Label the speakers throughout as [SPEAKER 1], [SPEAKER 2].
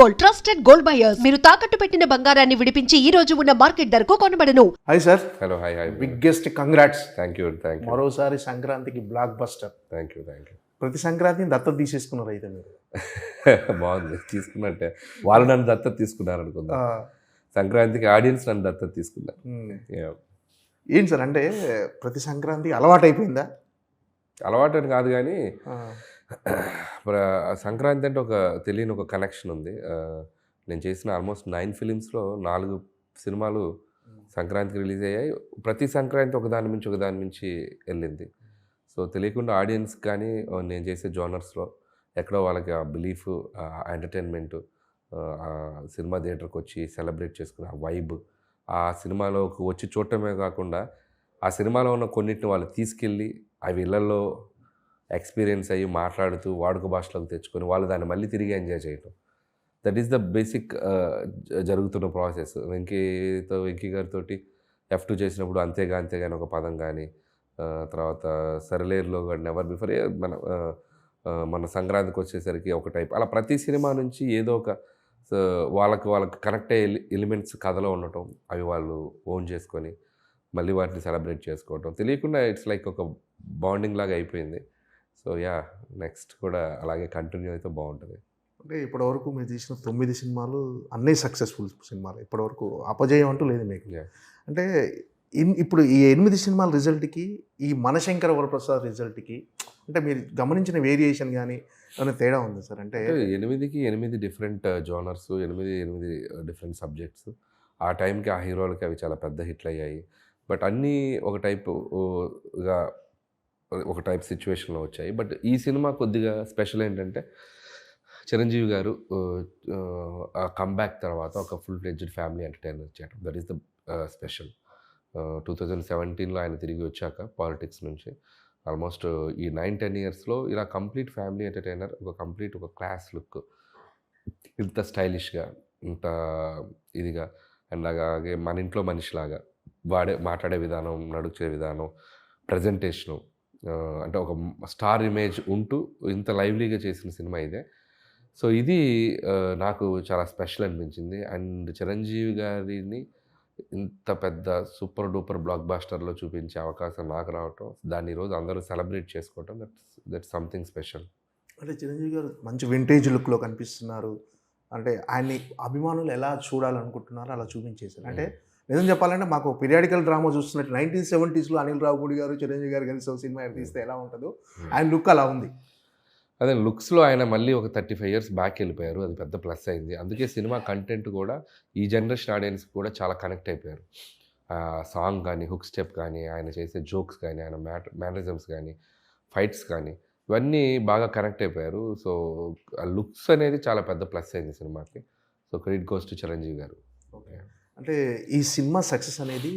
[SPEAKER 1] Gold, trusted gold buyers. మీరు తాకట్టు పెట్టిన బంగారాన్ని విడిపించి ఈ రోజు ఉన్న మార్కెట్ ధరకు కొనబడను.
[SPEAKER 2] Hi sir.
[SPEAKER 3] Hello hi
[SPEAKER 2] biggest congrats.
[SPEAKER 3] Thank you
[SPEAKER 2] మరోసారి సంక్రాంతికి బ్లాక్ బస్టర్.
[SPEAKER 3] థ్యాంక్ యూ
[SPEAKER 2] ప్రతి సంక్రాంతిని దత్తత తీసేసుకున్నారు అయితే మీరు.
[SPEAKER 3] బాగుంది తీసుకున్నట్టే. వాళ్ళు నన్ను దత్తత తీసుకున్నారు అనుకుందా. సంక్రాంతికి ఆడియన్స్ నన్ను దత్తత తీసుకున్నారు.
[SPEAKER 2] ఏంటి సార్ అంటే ప్రతి సంక్రాంతికి అలవాటు అయిపోయిందా?
[SPEAKER 3] అలవాటు అని కాదు కానీ సంక్రాంతి అంటే ఒక తెలియని ఒక కనెక్షన్ ఉంది. నేను చేసిన ఆల్మోస్ట్ 9 ఫిలిమ్స్లో 4 సినిమాలు సంక్రాంతికి రిలీజ్ అయ్యాయి. ప్రతి సంక్రాంతి ఒకదాని నుంచి వెళ్ళింది. సో తెలియకుండా ఆడియన్స్ కానీ నేను చేసే జోనర్స్లో ఎక్కడో వాళ్ళకి ఆ బిలీఫ్, ఆ ఎంటర్టైన్మెంట్, సినిమా థియేటర్కి వచ్చి సెలబ్రేట్ చేసుకునే ఆ వైబ్, ఆ సినిమాలోకి వచ్చి చూడటమే కాకుండా ఆ సినిమాలో ఉన్న కొన్నిటిని వాళ్ళు తీసుకెళ్ళి అవి ఇళ్లలో ఎక్స్పీరియన్స్ అయ్యి మాట్లాడుతూ వాడుక భాషలోకి తెచ్చుకొని వాళ్ళు దాన్ని మళ్ళీ తిరిగి ఎంజాయ్ చేయటం. దట్ ఈస్ ద బేసిక్ జరుగుతున్న ప్రాసెస్. వెంకీ గారితో F2 చేసినప్పుడు అంతేగాని ఒక పదం కానీ, తర్వాత సరిలేరులో కానీ నెవర్ బిఫోర్, మన సంక్రాంతికి వచ్చేసరికి ఒక టైప్, అలా ప్రతి సినిమా నుంచి ఏదో ఒక వాళ్ళకి కనెక్ట్ అయ్యే ఎలిమెంట్స్ కథలో ఉండటం, అవి వాళ్ళు ఓన్ చేసుకొని మళ్ళీ వాటిని సెలబ్రేట్ చేసుకోవటం తెలియకుండా ఇట్స్ లైక్ ఒక బాండింగ్ లాగా అయిపోయింది. సో నెక్స్ట్ కూడా అలాగే కంటిన్యూ అయితే బాగుంటుంది.
[SPEAKER 2] అంటే ఇప్పటివరకు మీరు తీసిన 9 సినిమాలు అన్నీ సక్సెస్ఫుల్ సినిమాలు. ఇప్పటివరకు అపజయం అంటూ లేదు మీకు. అంటే ఇప్పుడు ఈ 8 సినిమాల రిజల్ట్కి ఈ మనశంకర వరప్రసాద్ రిజల్ట్కి అంటే మీరు గమనించిన వేరియేషన్ కానీ ఏమైనా తేడా ఉంది సార్? అంటే
[SPEAKER 3] 8కి 8 డిఫరెంట్ జోనర్స్, 8 డిఫరెంట్ సబ్జెక్ట్స్. ఆ టైంకి ఆ హీరోలకి అవి చాలా పెద్ద హిట్లు అయ్యాయి. బట్ అన్నీ ఒక టైప్ సిచ్యువేషన్లో వచ్చాయి. బట్ ఈ సినిమా కొద్దిగా స్పెషల్ ఏంటంటే చిరంజీవి గారు ఆ కంబ్యాక్ తర్వాత ఒక ఫుల్ ఫ్లెడ్జ్డ్ ఫ్యామిలీ ఎంటర్టైనర్ చేయడం, దట్ ఈస్ ద స్పెషల్. 2017లో ఆయన తిరిగి వచ్చాక పాలిటిక్స్ నుంచి ఆల్మోస్ట్ ఈ 9-10 ఇయర్స్లో ఇలా కంప్లీట్ ఫ్యామిలీ ఎంటర్టైనర్, ఒక క్లాస్ లుక్, ఇంత స్టైలిష్గా, ఇంత ఇదిగా, అండ్ అలాగే మన ఇంట్లో మనిషిలాగా మాట్లాడే విధానం, నడుచే విధానం, ప్రజెంటేషను, అంటే ఒక స్టార్ ఇమేజ్ ఉంటూ ఇంత లైవ్లీగా చేసిన సినిమా ఇదే. సో ఇది నాకు చాలా స్పెషల్ అనిపించింది. అండ్ చిరంజీవి గారిని ఇంత పెద్ద సూపర్ డూపర్ బ్లాక్ బాస్టర్లో చూపించే అవకాశం నాకు రావటం, దాన్ని ఈరోజు అందరూ సెలబ్రేట్ చేసుకోవటం, దట్స్ సంథింగ్ స్పెషల్.
[SPEAKER 2] అంటే చిరంజీవి గారు మంచి వింటేజ్ లుక్లో కనిపిస్తున్నారు. అంటే ఆయన్ని అభిమానులు ఎలా చూడాలనుకుంటున్నారో అలా చూపించేశారు. అంటే నిజం చెప్పాలంటే మాకు పీరియాడికల్ డ్రామా చూస్తున్నట్టు 1970స్లో అనిల్ రావుపూడి గారు చిరంజీవి గారు కలిసి ఒక సినిమా తీస్తే ఎలా ఉంటుందో ఆయన లుక్ అలా ఉంది.
[SPEAKER 3] అదే లుక్స్లో ఆయన మళ్ళీ ఒక 35 ఇయర్స్ బ్యాక్ వెళ్ళిపోయారు. అది పెద్ద ప్లస్ అయింది. అందుకే సినిమా కంటెంట్ కూడా ఈ జనరేషన్ ఆడియన్స్ కూడా చాలా కనెక్ట్ అయిపోయారు. సాంగ్ కానీ, హుక్ స్టెప్ కానీ, ఆయన చేసే జోక్స్ కానీ, ఆయన మేనరిజమ్స్ కానీ, ఫైట్స్ కానీ, ఇవన్నీ బాగా కనెక్ట్ అయిపోయారు. సో ఆ లుక్స్ అనేది చాలా పెద్ద ప్లస్ అయింది సినిమాకి. So credit goes to Chiranjeevi గారు.
[SPEAKER 2] ఓకే. అంటే ఈ సినిమా సక్సెస్ అనేది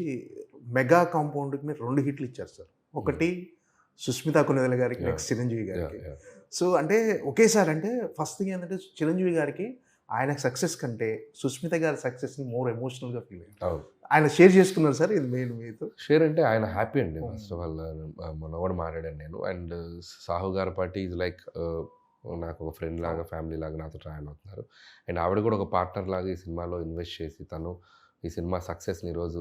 [SPEAKER 2] మెగా కాంపౌండ్కి మీరు 2 హిట్లు ఇచ్చారు సార్. ఒకటి సుస్మితా కొనిదెల గారికి, నెక్స్ట్ చిరంజీవి గారికి. సో అంటే ఒకేసారి అంటే ఫస్ట్ థింగ్ ఏంటంటే చిరంజీవి గారికి ఆయన సక్సెస్ కంటే సుస్మిత గారి సక్సెస్ని మోర్ ఎమోషనల్గా ఫీల్ అయ్యారు. ఆయన షేర్ చేసుకున్నారు సార్ ఇది మెయిన్ మీతో.
[SPEAKER 3] షేర్ అంటే ఆయన హ్యాపీ అండి. ఫస్ట్ ఆఫ్ ఆల్ మొన్న కూడా మాట్లాడాను నేను. అండ్ సాహు గారి పార్టీ ఈజ్ లైక్ నాకు ఒక ఫ్రెండ్ లాగా, ఫ్యామిలీ లాగా నాతో ట్రావెల్ అవుతున్నారు. అండ్ ఆవిడ కూడా ఒక పార్ట్నర్ లాగా ఈ సినిమాలో ఇన్వెస్ట్ చేసి తను ఈ సినిమా సక్సెస్ని ఈరోజు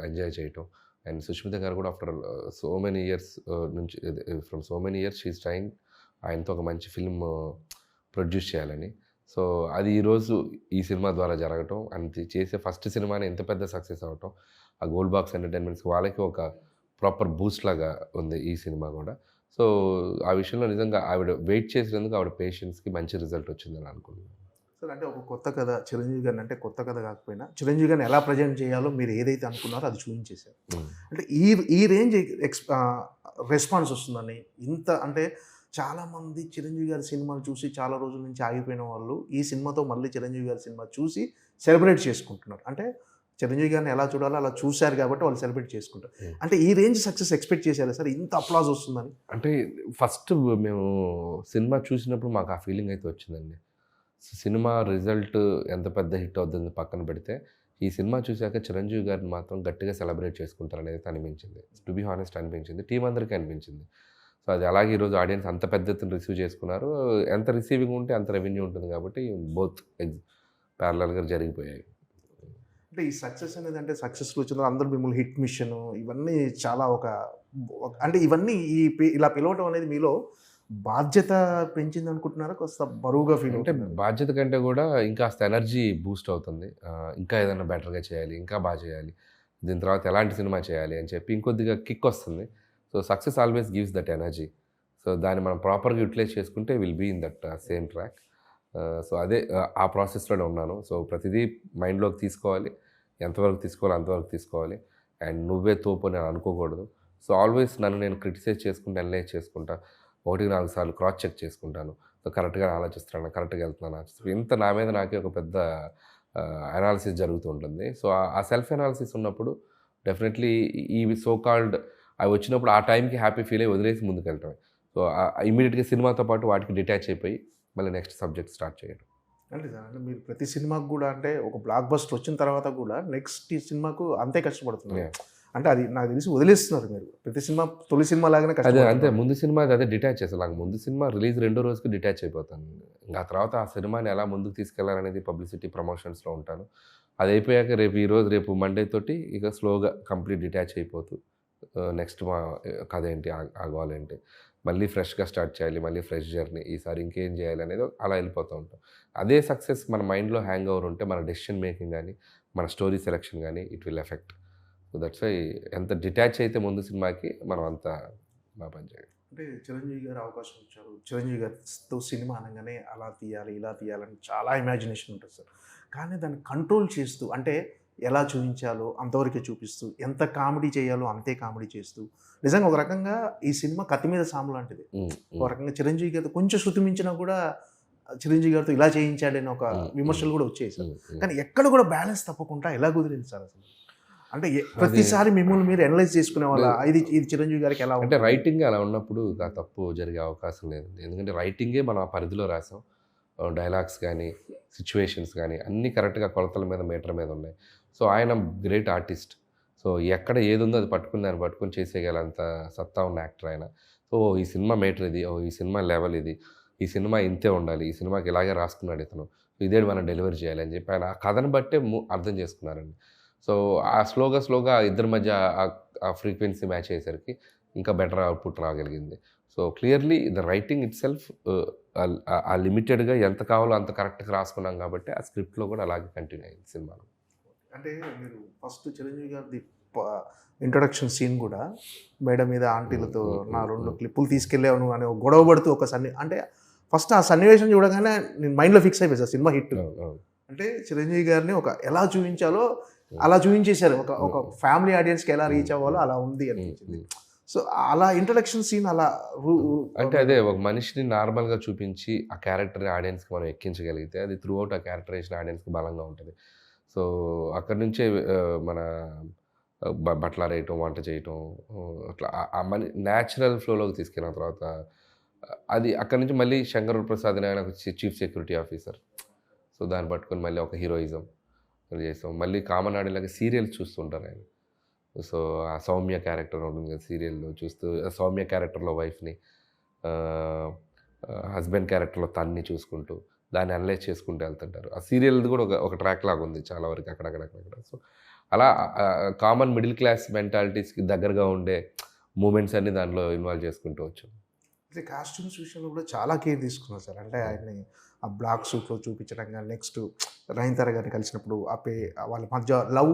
[SPEAKER 3] ఎంజాయ్ చేయటం. అండ్ సుష్మిత గారు కూడా ఆఫ్టర్ సో మెనీ ఇయర్స్ నుంచి, from so many years she is trying ఆయనతో ఒక మంచి ఫిల్మ్ ప్రొడ్యూస్ చేయాలని. సో అది ఈరోజు ఈ సినిమా ద్వారా జరగటం, అండ్ చేసే ఫస్ట్ సినిమాని ఎంత పెద్ద సక్సెస్ అవ్వటం, ఆ గోల్డ్ బాక్స్ ఎంటర్టైన్మెంట్స్ వాళ్ళకి ఒక ప్రాపర్ బూస్ట్ లాగా ఉంది ఈ సినిమా కూడా. సో ఆ విషయంలో నిజంగా ఆవిడ వెయిట్ చేసినందుకు ఆవిడ పేషెన్స్కి మంచి రిజల్ట్ వచ్చిందని అనుకుంటున్నాను.
[SPEAKER 2] సార్ అంటే ఒక కొత్త కథ చిరంజీవి గారిని, అంటే కొత్త కథ కాకపోయినా చిరంజీవి గారిని ఎలా ప్రజెంట్ చేయాలో మీరు ఏదైతే అనుకున్నారో అది చూపించేశారు. అంటే ఈ రేంజ్ రెస్పాన్స్ వస్తుందని ఇంత, అంటే చాలామంది చిరంజీవి గారి సినిమాలు చూసి చాలా రోజుల నుంచి ఆగిపోయిన వాళ్ళు ఈ సినిమాతో మళ్ళీ చిరంజీవి గారి సినిమా చూసి సెలబ్రేట్ చేసుకుంటున్నారు. అంటే చిరంజీవి గారిని ఎలా చూడాలో అలా చూశారు కాబట్టి వాళ్ళు సెలబ్రేట్ చేసుకుంటారు. అంటే ఈ రేంజ్ సక్సెస్ ఎక్స్పెక్ట్ చేశారా సార్? ఇంత అప్లాజ్ వస్తుందని?
[SPEAKER 3] అంటే ఫస్ట్ మేము సినిమా చూసినప్పుడు మాకు ఆ ఫీలింగ్ అయితే వచ్చిందండి. సినిమా రిజల్ట్ ఎంత పెద్ద హిట్ అవుతుంది పక్కన పెడితే, ఈ సినిమా చూశాక చిరంజీవి గారిని మాత్రం గట్టిగా సెలబ్రేట్ చేసుకుంటారనేది అనిపించింది. టు బీ హానెస్ట్ అనిపించింది, టీం అందరికీ అనిపించింది. సో అది అలాగే ఈరోజు ఆడియన్స్ అంత పెద్ద ఎత్తున రిసీవ్ చేసుకున్నారు. ఎంత రిసీవింగ్ ఉంటే అంత రెవెన్యూ ఉంటుంది కాబట్టి బోత్ ప్యారలల్‌గా జరిగిపోయాయి.
[SPEAKER 2] అంటే ఈ సక్సెస్ అనేది అంటే సక్సెస్‌లో వచ్చిన అందరూ మిమ్మల్ని హిట్ మిషన్ ఇవన్నీ చాలా అంటే ఇవన్నీ ఇలా పిలవటం అనేది మీలో బాధ్యత పెంచింది అనుకుంటున్నారా? కాస్త బరువుగా ఫీల్
[SPEAKER 3] అంటే
[SPEAKER 2] అవుతున్నారా?
[SPEAKER 3] బాధ్యత కంటే కూడా ఇంకాస్త ఎనర్జీ బూస్ట్ అవుతుంది. ఇంకా ఏదైనా బెటర్‌గా చేయాలి, ఇంకా బాగా చేయాలి. దీని తర్వాత ఎలాంటి సినిమా చేయాలి అని చెప్పి ఇంకొద్దిగా కిక్ వస్తుంది. So, success always gives that energy. So, దాన్ని మనం ప్రాపర్‌గా యుటిలైజ్ చేసుకుంటే will be in that same track. So, అదే ఆ ప్రాసెస్‌లోనే ఉన్నాను. సో, ప్రతిదీ మైండ్‌లోకి తీసుకోవాలి. ఎంతవరకు తీసుకోవాలో అంతవరకు తీసుకోవాలి. అండ్ నువ్వే తోపు అని అనుకోకూడదు. సో, ఆల్వేస్ నన్ను నేను క్రిటిసైజ్ చేసుకుంటా, అనలైజ్ చేసుకుంటా. 1, 4 సార్లు క్రాస్ చెక్ చేసుకుంటాను. సో, కరెక్ట్‌గా ఆలోచిస్తున్నానా? కరెక్ట్‌గా వెళ్తున్నానా? ఇంత నా మీద నాకే ఒక పెద్ద అనాలిసిస్ జరుగుతూ ఉంటుంది. సో, ఆ సెల్ఫ్ అనాలిసిస్ ఉన్నప్పుడు డెఫినెట్లీ ఈ సో కాల్డ్ అవి వచ్చినప్పుడు ఆ టైంకి హ్యాపీ ఫీల్ అయ్యి వదిలేసి ముందుకెళ్ళటమే. సో, ఇమ్మీడియట్‌గా సినిమాతో పాటు వాటికి డిటాచ్ అయిపోయి మళ్ళీ నెక్స్ట్ సబ్జెక్ట్ స్టార్ట్ చేయడం.
[SPEAKER 2] అంటే సార్ అంటే మీరు ప్రతి సినిమాకు కూడా అంటే ఒక బ్లాక్ బస్టర్ వచ్చిన తర్వాత కూడా నెక్స్ట్ ఈ సినిమాకు అంతే కష్టపడుతున్నారు.
[SPEAKER 3] Yeah.
[SPEAKER 2] అంటే అది నాకు తెలిసి వదిలేస్తున్నారు మీరు. ప్రతి సినిమా తొలి సినిమా లాగానే
[SPEAKER 3] అదే అంతే
[SPEAKER 2] కష్టపడుతున్నారు.
[SPEAKER 3] ముందు సినిమా అదే డిటాచ్ చేస్తాను. నాకు ముందు సినిమా రిలీజ్ రెండో రోజుకి డిటాచ్ అయిపోతాను. ఇంకా ఆ తర్వాత ఆ సినిమాని ఎలా ముందుకు తీసుకెళ్లాలనేది పబ్లిసిటీ ప్రమోషన్స్‌లో ఉంటాను. అది అయిపోయాక రేపు మండే తోటి ఇక స్లోగా కంప్లీట్ డిటాచ్ అయిపోతూ నెక్స్ట్ మా కథ ఏంటి, ఆ గోల్ ఏంటి, మళ్ళీ ఫ్రెష్‌గా స్టార్ట్ చేయాలి, మళ్ళీ ఫ్రెష్ జర్నీ, ఈసారి ఇంకేం చేయాలి అనేది అలా వెళ్ళిపోతూ ఉంటాం. అదే సక్సెస్ మన మైండ్‌లో హ్యాంగ్ ఓవర్ ఉంటే మన డెసిషన్ మేకింగ్ కానీ, మన స్టోరీ సెలెక్షన్ కానీ it will affect. So, that's why ఎంత డిటాచ్ అయితే ముందు సినిమాకి మనం అంత బాగా పనిచేయాలి.
[SPEAKER 2] అంటే చిరంజీవి గారు అవకాశం ఇచ్చారు. చిరంజీవి గారితో సినిమా అనగానే అలా తీయాలి, ఇలా తీయాలని చాలా ఇమాజినేషన్ ఉంటుంది సార్. కానీ దాన్ని కంట్రోల్ చేస్తూ అంటే ఎలా చూపించాలో అంతవరకే చూపిస్తూ, ఎంత కామెడీ చేయాలో అంతే కామెడీ చేస్తూ, నిజంగా ఒక రకంగా ఈ సినిమా కత్తి మీద సాము లాంటిది. ఒక రకంగా చిరంజీవి గారితో కొంచెం శృతి మించినా కూడా చిరంజీవి గారితో ఇలా చేయించాడని ఒక విమర్శలు కూడా వచ్చాయి సార్. కానీ ఎక్కడ కూడా బ్యాలెన్స్ తప్పకుండా ఎలా కుదిరింది సార్ అసలు? అంటే ప్రతిసారి మిమ్మల్ని మీరు అనలైజ్ చేసుకునే వాళ్ళ ఇది చిరంజీవి గారికి ఎలా
[SPEAKER 3] అంటే
[SPEAKER 2] ఉంటుంది?
[SPEAKER 3] రైటింగ్ అలా ఉన్నప్పుడు ఆ తప్పు జరిగే అవకాశం లేదు. ఎందుకంటే రైటింగే మనం ఆ పరిధిలో రాసాం. డైలాగ్స్ కానీ, సిచ్యువేషన్స్ కానీ అన్నీ కరెక్ట్‌గా కొలతల మీద, మీటర్ మీద ఉన్నాయి. సో, ఆయన గ్రేట్ ఆర్టిస్ట్. సో, ఎక్కడ ఏదుందో అది దాన్ని పట్టుకొని చేసేయగలంత సత్తా ఉన్న యాక్టర్ ఆయన. సో, ఈ సినిమా మీటర్ ఇది, ఈ సినిమా లెవెల్ ఇది, ఈ సినిమా ఇంతే ఉండాలి, ఈ సినిమాకి ఇలాగే రాసుకున్నాడు ఇతను, ఇదే మనం డెలివరీ చేయాలి అని చెప్పి ఆయన ఆ కథను బట్టే అర్థం చేసుకున్నారండి. సో, ఆ స్లోగా ఇద్దరి మధ్య ఆ ఫ్రీక్వెన్సీ మ్యాచ్ అయ్యేసరికి ఇంకా బెటర్ అవుట్‌పుట్ రాగలిగింది. So, clearly the writing itself ఆ లిమిటెడ్‌గా ఎంత కావాలో అంత కరెక్ట్‌గా రాసుకున్నాం కాబట్టి ఆ స్క్రిప్ట్‌లో కూడా అలాగే కంటిన్యూ అయింది సినిమాలో.
[SPEAKER 2] అంటే మీరు ఫస్ట్ చిరంజీవి గారిది ఇంట్రొడక్షన్ సీన్ కూడా మేడ మీద ఆంటీలతో నా 2 క్లిప్పులు తీసుకెళ్ళావు నువ్వు అని గొడవ పడుతూ అంటే ఫస్ట్ ఆ సన్నివేశం చూడగానే నేను మైండ్లో ఫిక్స్ అయిపోయింది సార్ సినిమా హిట్. అంటే చిరంజీవి గారిని ఎలా చూపించాలో అలా చూపించేశారు. ఒక ఫ్యామిలీ ఆడియన్స్కి ఎలా రీచ్ అవ్వాలో అలా ఉంది అనిపించింది. సో అలా ఇంట్రడక్షన్ సీన్ అలా
[SPEAKER 3] అంటే అదే ఒక మనిషిని నార్మల్గా చూపించి ఆ క్యారెక్టర్ని ఆడియన్స్కి మనం ఎక్కించగలిగితే అది త్రూ అవుట్ ఆ క్యారెక్టరైజేషన్ ఆడియన్స్కి బలంగా ఉంటుంది. సో, అక్కడి నుంచే మన బట్టలారేయటం, వంట చేయటం, అట్లా ఆ న్యాచురల్ ఫ్లోలోకి తీసుకెళ్ళిన తర్వాత అది అక్కడి నుంచి మళ్ళీ శంకర్ ప్రసాద్ అని ఆయన చీఫ్ సెక్యూరిటీ ఆఫీసర్. సో, దాన్ని పట్టుకొని మళ్ళీ ఒక హీరోయిజం చేస్తాం. మళ్ళీ కామన్ ఆడిలాగా సీరియల్స్ చూస్తుంటారు ఆయన. సో, ఆ సౌమ్య క్యారెక్టర్ ఉంటుంది కదా సీరియల్‌లో చూస్తూ, ఆ సౌమ్య క్యారెక్టర్‌లో వైఫ్‌ని, హస్బెండ్ క్యారెక్టర్‌లో తన్ని చూసుకుంటూ, దాన్ని అనలైజ్ చేసుకుంటూ వెళ్తుంటారు. ఆ సీరియల్‌ది కూడా ఒక ట్రాక్ లాగా ఉంది చాలా వరకు అక్కడక్కడ. సో, అలా కామన్ మిడిల్ క్లాస్ మెంటాలిటీస్‌కి దగ్గరగా ఉండే మూమెంట్స్ అన్నీ దాంట్లో ఇన్వాల్వ్ చేసుకుంటూ వచ్చాం.
[SPEAKER 2] అంటే కాస్ట్యూమ్స్ విషయంలో కూడా చాలా కేర్ తీసుకున్నారు సార్. అంటే ఆయన్ని ఆ బ్లాక్ సూట్లో చూపించడం కానీ, నెక్స్ట్ నయనతార గారిని కలిసినప్పుడు వాళ్ళ మధ్య లవ్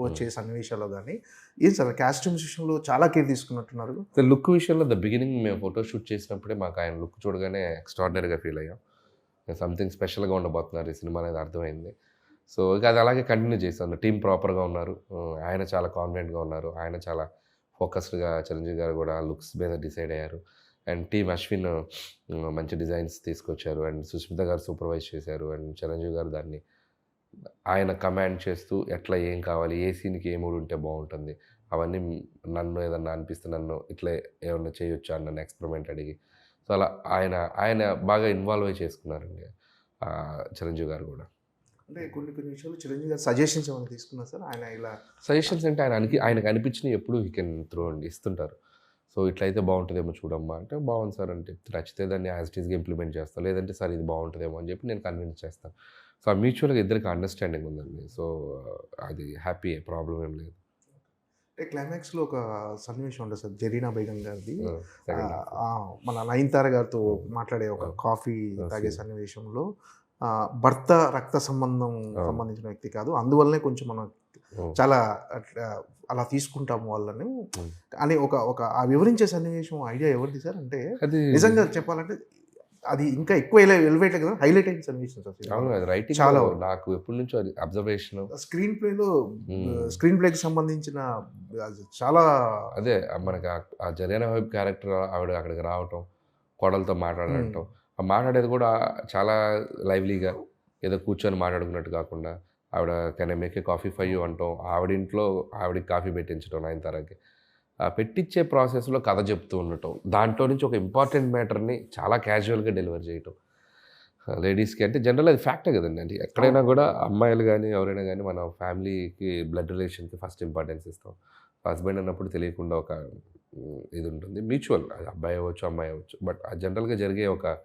[SPEAKER 2] వచ్చే సన్నివేశాల్లో కానీ ఏం సార్ కాస్ట్యూమ్స్ విషయంలో చాలా కేర్ తీసుకున్నట్టున్నారు.
[SPEAKER 3] సో, లుక్ విషయంలో బిగినింగ్ మేము ఫోటో షూట్ చేసినప్పుడే మాకు ఆయన లుక్ చూడగానే ఎక్స్ట్రాడినరీగా ఫీల్ అయ్యాం. సంథింగ్ స్పెషల్గా ఉండబోతున్నారు ఈ సినిమా అనేది అర్థమైంది. సో, ఇక అది అలాగే కంటిన్యూ చేశాను. టీమ్ ప్రాపర్గా ఉన్నారు, ఆయన చాలా కాన్ఫిడెంట్గా ఉన్నారు, ఆయన చాలా ఫోకస్డ్గా, చిరంజీవి గారు కూడా లుక్స్ మీద డిసైడ్ అయ్యారు. అండ్ టీమ్ అశ్విన్ మంచి డిజైన్స్ తీసుకొచ్చారు. అండ్ సుస్మిత గారు సూపర్వైజ్ చేశారు. అండ్ చిరంజీవి గారు దాన్ని ఆయన కమాండ్ చేస్తూ ఎట్లా ఏం కావాలి, ఏ సీన్కి ఏ మూడ్ ఉంటే బాగుంటుంది, అవన్నీ నన్ను ఏదన్నా అనిపిస్తే నన్ను ఇట్లా ఏమన్నా చేయొచ్చా అని నన్ను ఎక్స్పెరిమెంట్ అడిగి, సో అలా ఆయన బాగా ఇన్వాల్వ్ అయి చేసుకున్నారండి చిరంజీవి గారు కూడా.
[SPEAKER 2] అంటే కొన్ని విషయాలు చిరంజీవి గారు సజెషన్స్ ఏమైనా తీసుకున్నారు సార్ ఆయన ఇలా?
[SPEAKER 3] సజెషన్స్ అంటే ఆయనకి అనిపించినవి ఎప్పుడు హీ కెన్ త్రో అండి, ఇస్తుంటారు. సో ఇట్లయితే బాగుంటుందేమో చూడమ్మా అంటే, బాగుంది సార్ అంటే నచ్చితే దాన్ని యాజ్ ఇట్ ఈస్గా ఇంప్లిమెంట్ చేస్తాను, లేదంటే సార్ ఇది బాగుంటుందేమో అని చెప్పి నేను కన్విన్స్ చేస్తాను. సో ఆ మ్యూచువల్గా ఇద్దరికి అండర్స్టాండింగ్ ఉందండి. సో అది హ్యాపీ, ప్రాబ్లం ఏం లేదు.
[SPEAKER 2] అంటే క్లైమాక్స్లో ఒక సన్నివేశం ఉంటుంది సార్, జరీనా బేగం గారిది.
[SPEAKER 3] Second
[SPEAKER 2] మన నయనతార గారితో మాట్లాడే ఒక కాఫీ తాగే సన్నివేశంలో భర్త రక్త సంబంధించిన వ్యక్తి కాదు, అందువల్లనే కొంచెం మనం చాలా అలా తీసుకుంటాము వాళ్ళని అని ఒక ఆ వివరించే సన్నివేశం ఐడియా ఎవరిది సార్? అంటే
[SPEAKER 3] అది
[SPEAKER 2] నిజంగా చెప్పాలంటే అది ఇంకా ఎక్కువ ఎలివేట్ కదా, హైలైట్ అయిన సన్నివేశం సార్.
[SPEAKER 3] అవును, అది రైటింగ్
[SPEAKER 2] చాలా
[SPEAKER 3] నాకు ఎప్పటి నుంచో అది అబ్జర్వేషన్.
[SPEAKER 2] స్క్రీన్ ప్లేకి సంబంధించిన చాలా
[SPEAKER 3] అదే మనకి ఆ జరీనా వైబ్ క్యారెక్టర్ ఆవిడ అక్కడికి రావటం, కోడలతో మాట్లాడటం, ఆ మాట్లాడేది కూడా చాలా లైవ్లీగా, ఏదో కూర్చొని మాట్లాడుకున్నట్టు కాకుండా ఆవిడ can I make a coffee for you అంటాం, ఆవిడింట్లో ఆవిడకి కాఫీ పెట్టించడం, నయనతారకి పెట్టించే ప్రాసెస్లో కథ చెప్తూ ఉండటం, దాంట్లో నుంచి ఒక ఇంపార్టెంట్ మ్యాటర్ని చాలా క్యాజువల్గా డెలివర్ చేయటం లేడీస్కి. అంటే జనరల్ అది ఫ్యాక్టే కదండి. అంటే ఎక్కడైనా కూడా అమ్మాయిలు కానీ ఎవరైనా కానీ మన ఫ్యామిలీకి, బ్లడ్ రిలేషన్కి ఫస్ట్ ఇంపార్టెన్స్ ఇస్తాం. హస్బెండ్ అన్నప్పుడు తెలియకుండా ఒక ఇది ఉంటుంది, మ్యూచువల్, అది అబ్బాయి అవ్వచ్చు అమ్మాయి అవ్వచ్చు, బట్ ఆ జనరల్గా జరిగే ఒక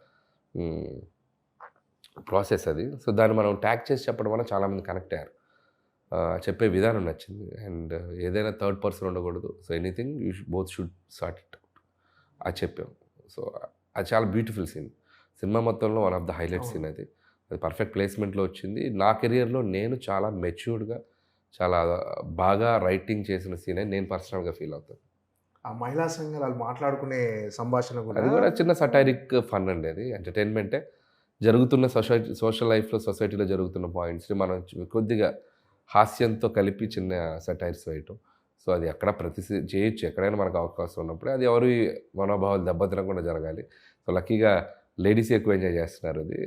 [SPEAKER 3] ప్రాసెస్ అది. సో దాన్ని మనం ట్యాగ్ చేసి చెప్పడం వల్ల చాలామంది కనెక్ట్ అయ్యారు. చెప్పే విధానం నచ్చింది. అండ్ ఏదైనా థర్డ్ పర్సన్ ఉండకూడదు. So anything you both should sort it out అది చెప్పాం. సో అది చాలా బ్యూటిఫుల్ సీన్, సినిమా మొత్తంలో one of the highlight scene అది. అది పర్ఫెక్ట్ ప్లేస్మెంట్లో వచ్చింది. నా కెరియర్లో నేను చాలా మెచ్యూర్డ్గా, చాలా బాగా రైటింగ్ చేసిన సీన్ అని నేను పర్సనల్గా ఫీల్ అవుతాను.
[SPEAKER 2] ఆ మహిళా సంఘాలు మాట్లాడుకునే సంభాషణ
[SPEAKER 3] అది కూడా చిన్న సటైరిక్ ఫన్ అండి. అది ఎంటర్టైన్మెంటే. జరుగుతున్న సోషల్ లైఫ్లో, సొసైటీలో జరుగుతున్న పాయింట్స్ని మనం కొద్దిగా హాస్యంతో కలిపి చిన్న సటైర్స్ వేయటం. సో అది ఎక్కడ చేయొచ్చు, ఎక్కడైనా మనకు అవకాశం ఉన్నప్పుడే. అది ఎవరి మనోభావాలు దెబ్బతినకుండా జరగాలి. సో లక్కీగా లేడీస్ ఎక్కువ ఎంజాయ్ చేస్తున్నారు అది.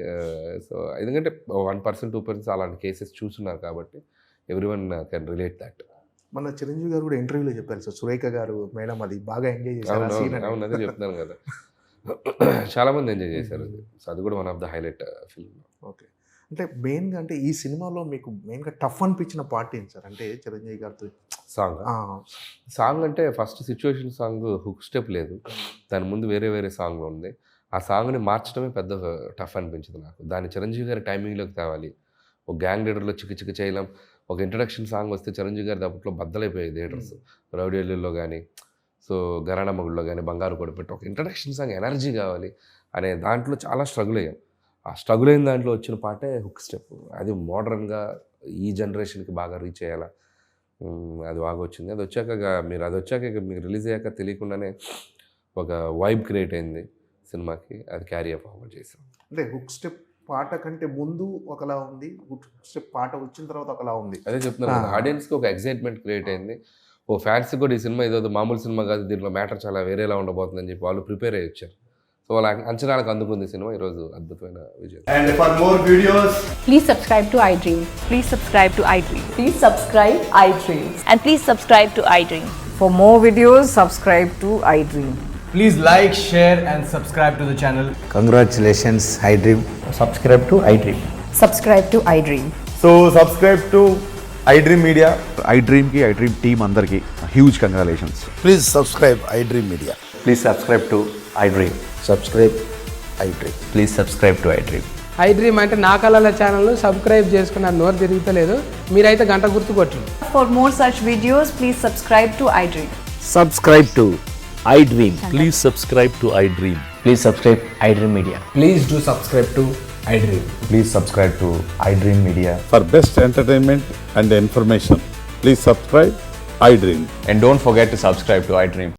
[SPEAKER 3] సో ఎందుకంటే 1%, 2% అలాంటి కేసెస్ చూస్తున్నారు కాబట్టి ఎవ్రీవన్ కెన్ రిలేట్ దట్.
[SPEAKER 2] మన చిరంజీవి గారు కూడా ఇంటర్వ్యూలో చెప్పారు సార్, సురేఖ గారు మేడం అది బాగా ఎంజాయ్ చేశారు.
[SPEAKER 3] అవును, అదే చెప్తున్నాను కదా, చాలామంది ఎంజాయ్ చేశారు అది. సో అది కూడా one of the highlight film.
[SPEAKER 2] Okay, అంటే మెయిన్గా అంటే ఈ సినిమాలో మీకు మెయిన్గా టఫ్ అనిపించిన పార్ట్ ఏంటి సార్? అంటే చిరంజీవి గారితో
[SPEAKER 3] సాంగ్ అంటే first situation song hook step లేదు, దాని ముందు వేరే సాంగ్ ఉంది. ఆ సాంగ్ని మార్చడమే పెద్ద టఫ్ అనిపించింది నాకు. దాన్ని చిరంజీవి గారి టైమింగ్లోకి తేవాలి. ఒక గ్యాంగ్ లీడర్లో చిక్కి చేయలేం. ఒక ఇంట్రడక్షన్ సాంగ్ వస్తే చిరంజీవి గారి అప్పట్లో బద్దలైపోయాయి థియేటర్స్. రౌడీలో కానీ, సో గరాణ మగుళ్ళలో కానీ, బంగారు కొడపెట్టి ఒక ఇంట్రడక్షన్ సాంగ్ ఎనర్జీ కావాలి అనే దాంట్లో చాలా స్ట్రగుల్ అయ్యాం. ఆ స్ట్రగుల్ అయిన దాంట్లో వచ్చిన పాటే హుక్ స్టెప్. అది మోడర్న్గా ఈ జనరేషన్కి బాగా రీచ్ అయ్యేలా అది బాగా వచ్చింది. అది వచ్చాక మీకు రిలీజ్ అయ్యాక తెలియకుండానే ఒక వైబ్ క్రియేట్ అయింది సినిమాకి. అది క్యారీ ఫార్వర్డ్ చేసాం.
[SPEAKER 2] అంటే హుక్ స్టెప్ పాట కంటే ముందు ఒకలా ఉంది, హుక్ స్టెప్ పాట వచ్చిన తర్వాత ఒకలా ఉంది.
[SPEAKER 3] అదే చెప్తున్నాను, ఆడియన్స్కి ఒక ఎక్సైట్మెంట్ క్రియేట్ అయింది. ఓ ఫ్యాన్స్కి కూడా ఈ సినిమా ఏదో మామూలు సినిమా కాదు, దీంట్లో మ్యాటర్ చాలా వేరేలా ఉండబోతుందని చెప్పి వాళ్ళు ప్రిపేర్ అయ్యి వచ్చారు. సో వాళ్ళ అంచనాలకు అందుకుంది సినిమా ఈరోజు అద్భుతమైన విజయం.
[SPEAKER 4] And for more videos,
[SPEAKER 5] please subscribe to iDream.
[SPEAKER 6] Please subscribe to iDream.
[SPEAKER 5] Please subscribe iDream.
[SPEAKER 6] And please subscribe to iDream.
[SPEAKER 5] For more videos, subscribe to iDream.
[SPEAKER 4] please like, share and subscribe to the channel.
[SPEAKER 7] Congratulations, iDream.
[SPEAKER 8] Subscribe to iDream.
[SPEAKER 5] Subscribe to iDream.
[SPEAKER 4] So subscribe to iDream Media.
[SPEAKER 9] iDream team andarki huge congratulations.
[SPEAKER 7] Please subscribe iDream Media.
[SPEAKER 8] Please subscribe to iDream.
[SPEAKER 7] Subscribe iDream.
[SPEAKER 8] Please subscribe to iDream.
[SPEAKER 10] iDream అంటే నా కళల ఛానల్ను subscribe చేసుకున్న నోరు తిరుగుతలేదు, మీరైతే గంట గుర్తు కొట్టండి.
[SPEAKER 6] For more such videos, please subscribe to iDream.
[SPEAKER 8] Subscribe to iDream.
[SPEAKER 11] Please subscribe to iDream.
[SPEAKER 8] Please subscribe iDream Media.
[SPEAKER 4] Please do subscribe to iDream.
[SPEAKER 8] Please subscribe to iDream Media.
[SPEAKER 9] For best entertainment and information, please subscribe iDream.
[SPEAKER 8] And don't forget to subscribe to iDream.